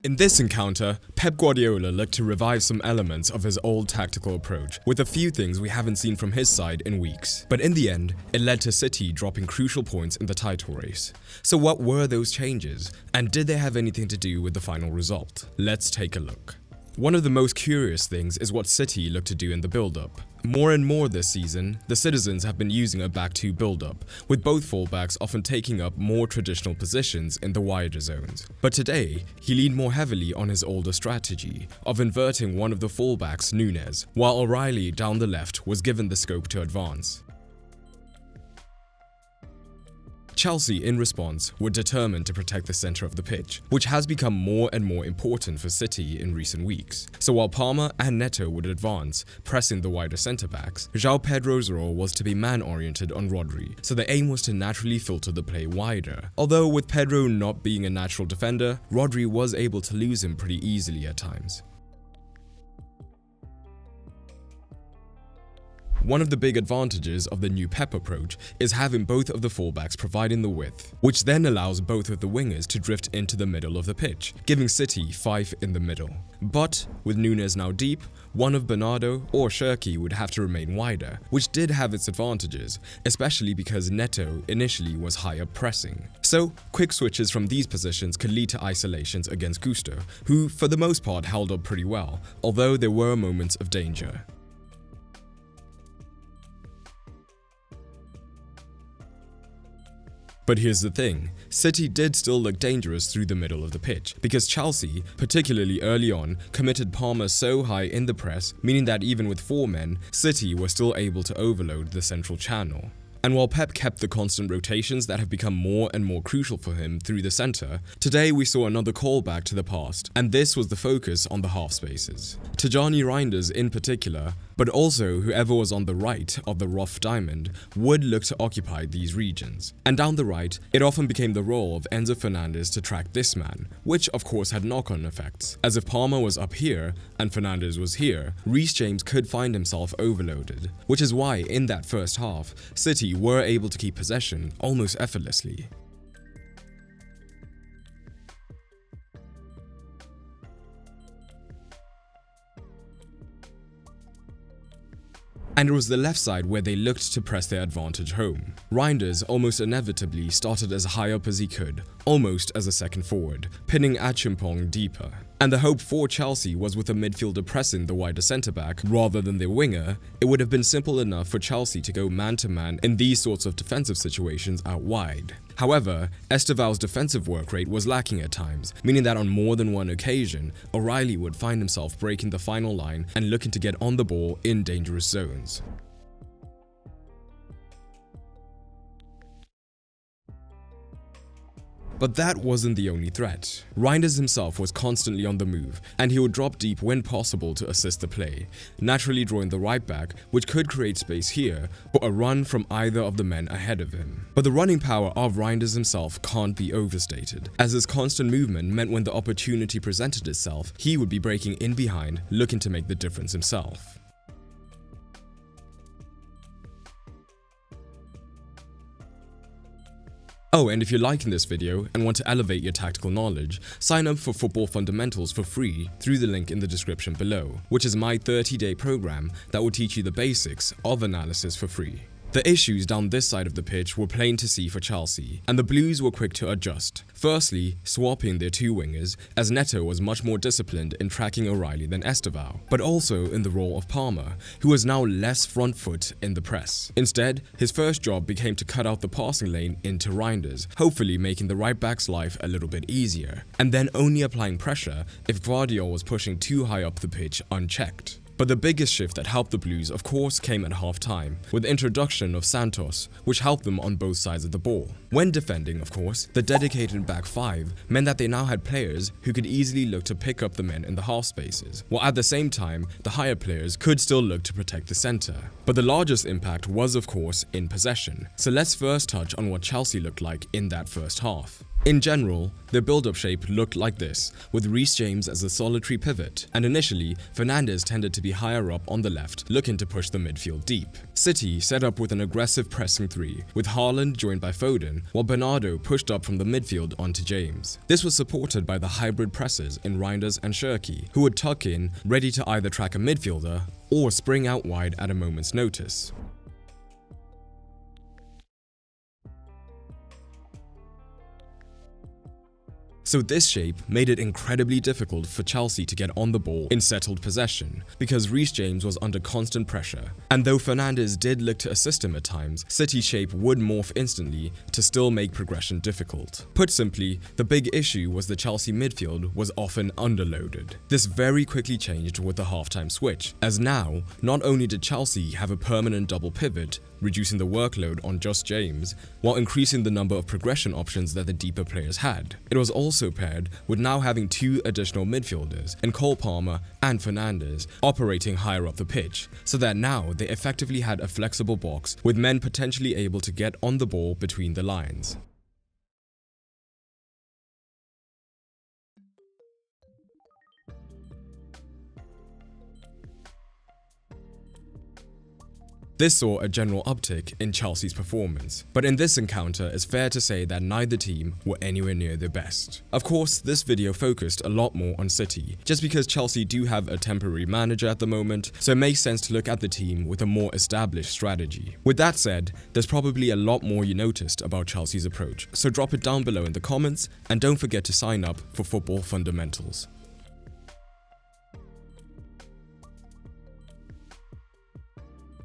In this encounter, Pep Guardiola looked to revive some elements of his old tactical approach, with a few things we haven't seen from his side in weeks. But in the end, it led to City dropping crucial points in the title race. So what were those changes, and did they have anything to do with the final result? Let's take a look. One of the most curious things is what City look to do in the build-up. More and more this season, the citizens have been using a back-two build-up, with both fullbacks often taking up more traditional positions in the wider zones. But today, he leaned more heavily on his older strategy of inverting one of the fullbacks, Núñez, while O'Reilly down the left was given the scope to advance. Chelsea, in response, were determined to protect the centre of the pitch, which has become more and more important for City in recent weeks. So while Palmer and Neto would advance, pressing the wider centre-backs, João Pedro's role was to be man-oriented on Rodri, so the aim was to naturally filter the play wider. Although with Pedro not being a natural defender, Rodri was able to lose him pretty easily at times. One of the big advantages of the new Pep approach is having both of the fullbacks providing the width, which then allows both of the wingers to drift into the middle of the pitch, giving City 5 in the middle. But with Núñez now deep, one of Bernardo or Cherki would have to remain wider, which did have its advantages, especially because Neto initially was higher pressing. So, quick switches from these positions could lead to isolations against Gusto, who for the most part held up pretty well, although there were moments of danger. But here's the thing, City did still look dangerous through the middle of the pitch, because Chelsea, particularly early on, committed Palmer so high in the press, meaning that even with 4 men, City were still able to overload the central channel. And while Pep kept the constant rotations that have become more and more crucial for him through the centre, today we saw another callback to the past, and this was the focus on the half spaces. Tijjani Reinders in particular, but also whoever was on the right of the rough diamond, would look to occupy these regions. And down the right, it often became the role of Enzo Fernandez to track this man, which of course had knock-on effects, as if Palmer was up here and Fernandez was here, Reece James could find himself overloaded, which is why in that first half, City were able to keep possession almost effortlessly. And it was the left side where they looked to press their advantage home. Reinders almost inevitably started as high up as he could, almost as a second forward, pinning Achimpong deeper. And the hope for Chelsea was with a midfielder pressing the wider centre-back rather than their winger, it would have been simple enough for Chelsea to go man-to-man in these sorts of defensive situations out wide. However, Esteval's defensive work rate was lacking at times, meaning that on more than one occasion, O'Reilly would find himself breaking the final line and looking to get on the ball in dangerous zones. But that wasn't the only threat. Reinders himself was constantly on the move, and he would drop deep when possible to assist the play, naturally drawing the right back, which could create space here, or a run from either of the men ahead of him. But the running power of Reinders himself can't be overstated, as his constant movement meant when the opportunity presented itself, he would be breaking in behind, looking to make the difference himself. Oh, and if you're liking this video and want to elevate your tactical knowledge, sign up for Football Fundamentals for free through the link in the description below, which is my 30-day program that will teach you the basics of analysis for free. The issues down this side of the pitch were plain to see for Chelsea, and the Blues were quick to adjust. Firstly, swapping their 2 wingers, as Neto was much more disciplined in tracking O'Reilly than Esteval, but also in the role of Palmer, who was now less front foot in the press. Instead, his first job became to cut out the passing lane into Reinders, hopefully making the right back's life a little bit easier, and then only applying pressure if Guardiola was pushing too high up the pitch unchecked. But the biggest shift that helped the Blues of course came at half-time, with the introduction of Santos, which helped them on both sides of the ball. When defending, of course, the dedicated back 5 meant that they now had players who could easily look to pick up the men in the half spaces, while at the same time, the higher players could still look to protect the centre. But the largest impact was of course in possession, so let's first touch on what Chelsea looked like in that first half. In general, their build-up shape looked like this, with Reece James as a solitary pivot, and initially, Fernandes tended to be higher up on the left, looking to push the midfield deep. City set up with an aggressive pressing three, with Haaland joined by Foden, while Bernardo pushed up from the midfield onto James. This was supported by the hybrid presses in Reinders and Shirky, who would tuck in, ready to either track a midfielder or spring out wide at a moment's notice. So this shape made it incredibly difficult for Chelsea to get on the ball in settled possession, because Reece James was under constant pressure. And though Fernandes did look to assist him at times, City's shape would morph instantly to still make progression difficult. Put simply, the big issue was the Chelsea midfield was often underloaded. This very quickly changed with the halftime switch, as now, not only did Chelsea have a permanent double pivot, reducing the workload on just James, while increasing the number of progression options that the deeper players had. It was also paired with now having two additional midfielders in Cole Palmer and Fernandes operating higher up the pitch, so that now they effectively had a flexible box with men potentially able to get on the ball between the lines. This saw a general uptick in Chelsea's performance, but in this encounter it's fair to say that neither team were anywhere near their best. Of course, this video focused a lot more on City, just because Chelsea do have a temporary manager at the moment, so it makes sense to look at the team with a more established strategy. With that said, there's probably a lot more you noticed about Chelsea's approach, so drop it down below in the comments, and don't forget to sign up for Football Fundamentals.